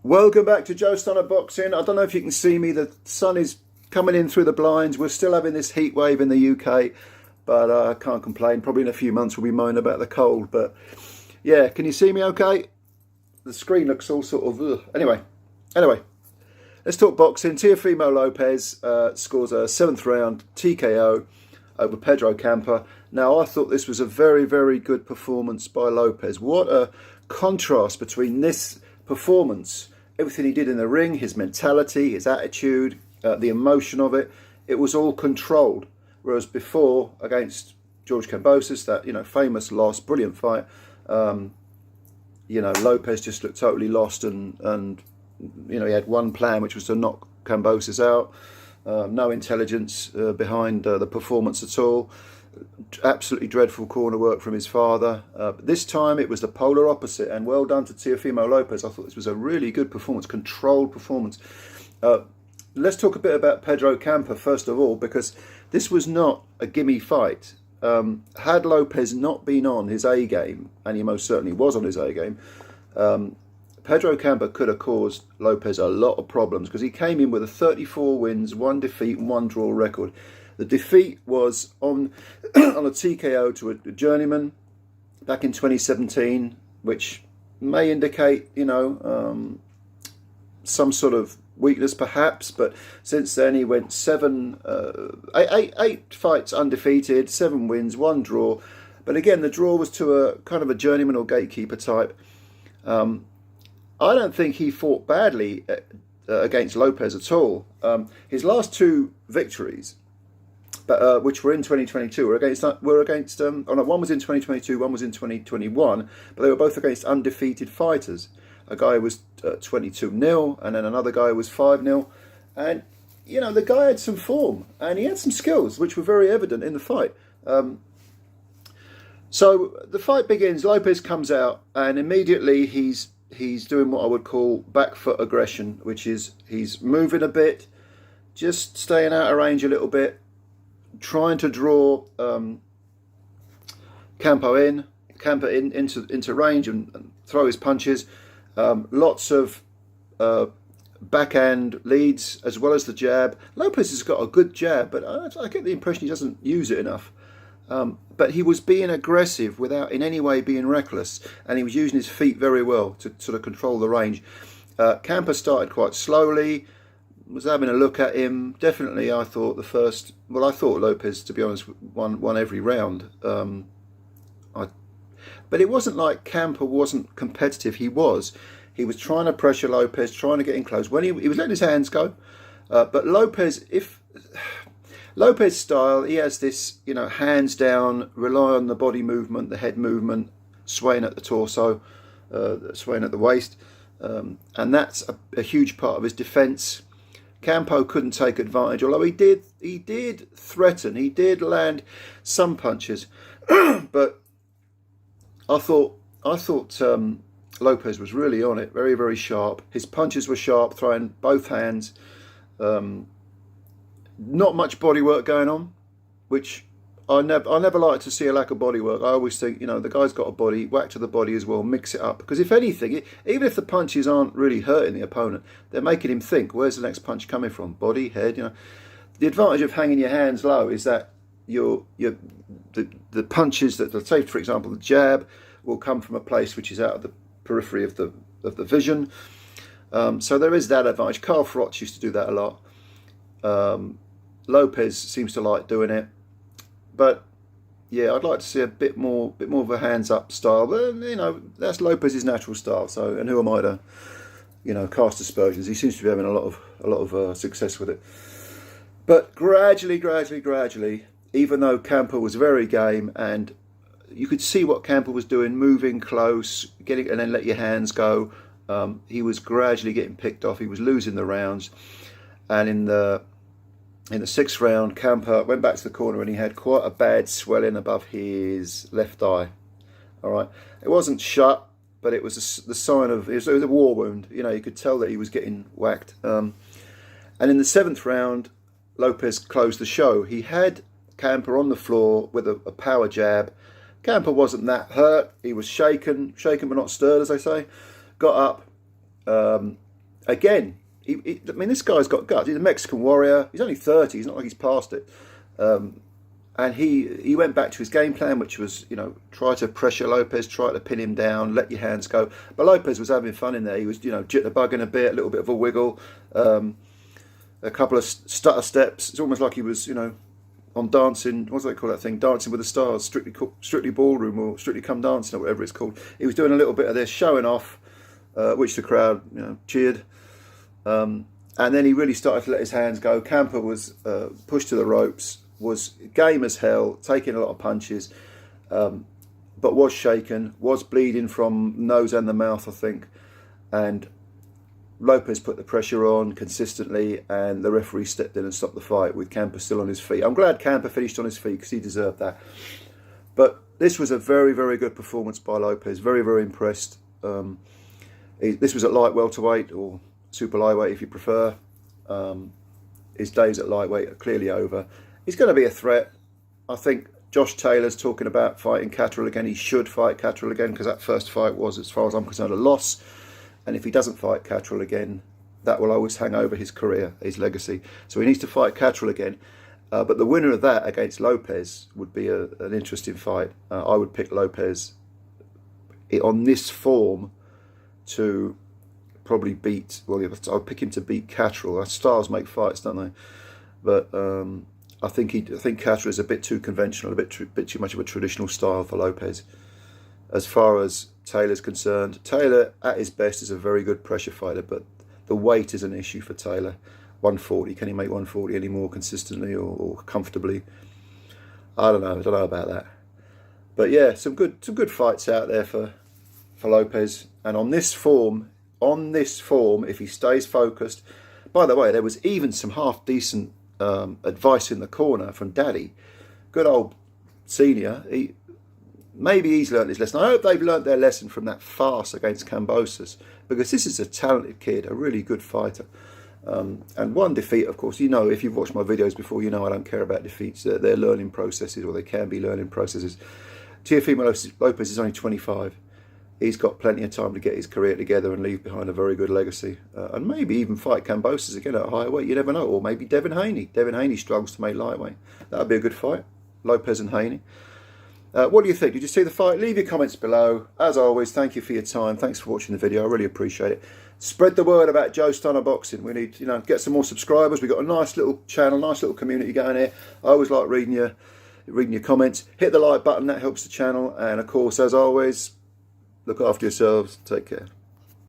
Welcome back to Joe Stunner Boxing. I don't know if you can see me. The sun is coming in through the blinds. We're still having this heat wave in the UK, but I can't complain. Probably in a few months we'll be moaning about the cold. But yeah, can you see me okay? The screen looks all sort of... Anyway, let's talk boxing. Teofimo Lopez scores a 7th round TKO over Pedro Campa. Now, I thought this was a very, very good performance by Lopez. What a contrast between this performance, everything he did in the ring, his mentality, his attitude, the emotion of it. It was all controlled. Whereas before, against George Kambosis, that famous loss, brilliant fight, Lopez just looked totally lost, and he had one plan, which was to knock Kambosis out. No intelligence behind the performance at all. Absolutely dreadful corner work from his father. But this time it was the polar opposite, and well done to Teofimo Lopez. I thought this was a really good performance, controlled performance. Let's talk a bit about Pedro Campa first of all, because this was not a gimme fight. Had Lopez not been on his A game, and he most certainly was on his A game, Pedro Campa could have caused Lopez a lot of problems, because he came in with a 34 wins, 1 defeat and 1 draw record. The defeat was on a TKO to a journeyman back in 2017, which may indicate, some sort of weakness perhaps. But since then he went 8 fights undefeated, 7 wins, 1 draw. But again, the draw was to a kind of a journeyman or gatekeeper type. I don't think he fought badly against Lopez at all. His last 2 victories, which were in 2022, were against one was in 2022, one was in 2021, but they were both against undefeated fighters. A guy was 22-0, and then another guy was 5-0. And the guy had some form, and he had some skills, which were very evident in the fight. So the fight begins. Lopez comes out, and immediately he's doing what I would call back foot aggression, which is he's moving a bit, just staying out of range a little bit, trying to draw Campa into range and throw his punches. Lots of backhand leads as well as the jab. Lopez has got a good jab, but I get the impression he doesn't use it enough. But he was being aggressive without in any way being reckless, and he was using his feet very well to sort of control the range. Campa started quite slowly, was having a look at him. Definitely, I thought I thought Lopez, to be honest, won every round. But it wasn't like Campa wasn't competitive. He was trying to pressure Lopez, trying to get in close. When he was letting his hands go, but Lopez style, he has this, hands down, rely on the body movement, the head movement, swaying at the torso, swaying at the waist, and that's a huge part of his defence. Campo couldn't take advantage, although he did threaten, he did land some punches, but I thought Lopez was really on it, very, very sharp. His punches were sharp, throwing both hands. Not much body work going on, which I never like to see a lack of body work. I always think, the guy's got a body, whack to the body as well, mix it up. Because if anything, even if the punches aren't really hurting the opponent, they're making him think, where's the next punch coming from? Body, head, The advantage of hanging your hands low is that the punches that, say for example, the jab will come from a place which is out of the periphery of the vision. So there is that advantage. Carl Frotz used to do that a lot. Lopez seems to like doing it, but yeah, I'd like to see a bit more of a hands up style. But that's Lopez's natural style. So, and who am I to cast aspersions? He seems to be having a lot of success with it. But gradually, even though Campa was very game, and you could see what Campa was doing, moving close, and then let your hands go. He was gradually getting picked off. He was losing the rounds, and in the 6th round, Campa went back to the corner and he had quite a bad swelling above his left eye. All right, it wasn't shut, but it was the sign of it was a war wound. You could tell that he was getting whacked. And in the 7th round, Lopez closed the show. He had Campa on the floor with a power jab. Campa wasn't that hurt. He was shaken but not stirred, as they say. Got up, again, I mean, this guy's got guts. He's a Mexican warrior. He's only 30. He's not like he's past it. And he went back to his game plan, which was, you know, try to pressure Lopez, try to pin him down, let your hands go. But Lopez was having fun in there. He was, you know, jitterbugging a bit, a little bit of a wiggle, a couple of stutter steps. It's almost like he was, you know, on Dancing. What do they call that thing? Dancing with the Stars, Strictly Ballroom, or Strictly Come Dancing, or whatever it's called. He was doing a little bit of this, showing off, which the crowd, you know, cheered. And then he really started to let his hands go. Campa was pushed to the ropes, was game as hell, taking a lot of punches, but was shaken, was bleeding from nose and the mouth, I think. And Lopez put the pressure on consistently, and the referee stepped in and stopped the fight with Campa still on his feet. I'm glad Campa finished on his feet because he deserved that. But this was a very, very good performance by Lopez. Very, very impressed. This was at light welterweight, or super lightweight if you prefer. His days at lightweight are clearly over. He's going to be a threat. I think Josh Taylor's talking about fighting Catterall again. He should fight Catterall again, because that first fight was, as far as I'm concerned, a loss. And if he doesn't fight Catterall again, that will always hang over his career, his legacy. So he needs to fight Catterall again. But the winner of that against Lopez would be an interesting fight. I would pick Lopez on this form to probably beat, well, I'll pick him to beat Catterall. Stars make fights, don't they? But I think Catterall is a bit too conventional, a bit too much of a traditional style for Lopez. As far as Taylor's concerned, Taylor at his best is a very good pressure fighter, but the weight is an issue for Taylor. 140, can he make 140 any more consistently or comfortably? I don't know about that. But yeah, some good fights out there for Lopez. And on this form, if he stays focused. By the way, there was even some half decent advice in the corner from Daddy, good old senior. Maybe he's learned his lesson. I hope they've learnt their lesson from that farce against Kambosis, because this is a talented kid, a really good fighter. And one defeat, of course, you know, if you've watched my videos before, you know I don't care about defeats. They're learning processes, or they can be learning processes. Teofimo Lopez is only 25. He's got plenty of time to get his career together and leave behind a very good legacy. And maybe even fight Kambosis again at a higher weight. You never know. Or maybe Devin Haney. Devin Haney struggles to make lightweight. That would be a good fight. Lopez and Haney. What do you think? Did you see the fight? Leave your comments below. As always, thank you for your time. Thanks for watching the video. I really appreciate it. Spread the word about Joe Stunner Boxing. We need, get some more subscribers. We've got a nice little channel, nice little community going here. I always like reading your comments. Hit the like button. That helps the channel. And of course, as always, look after yourselves. Take care.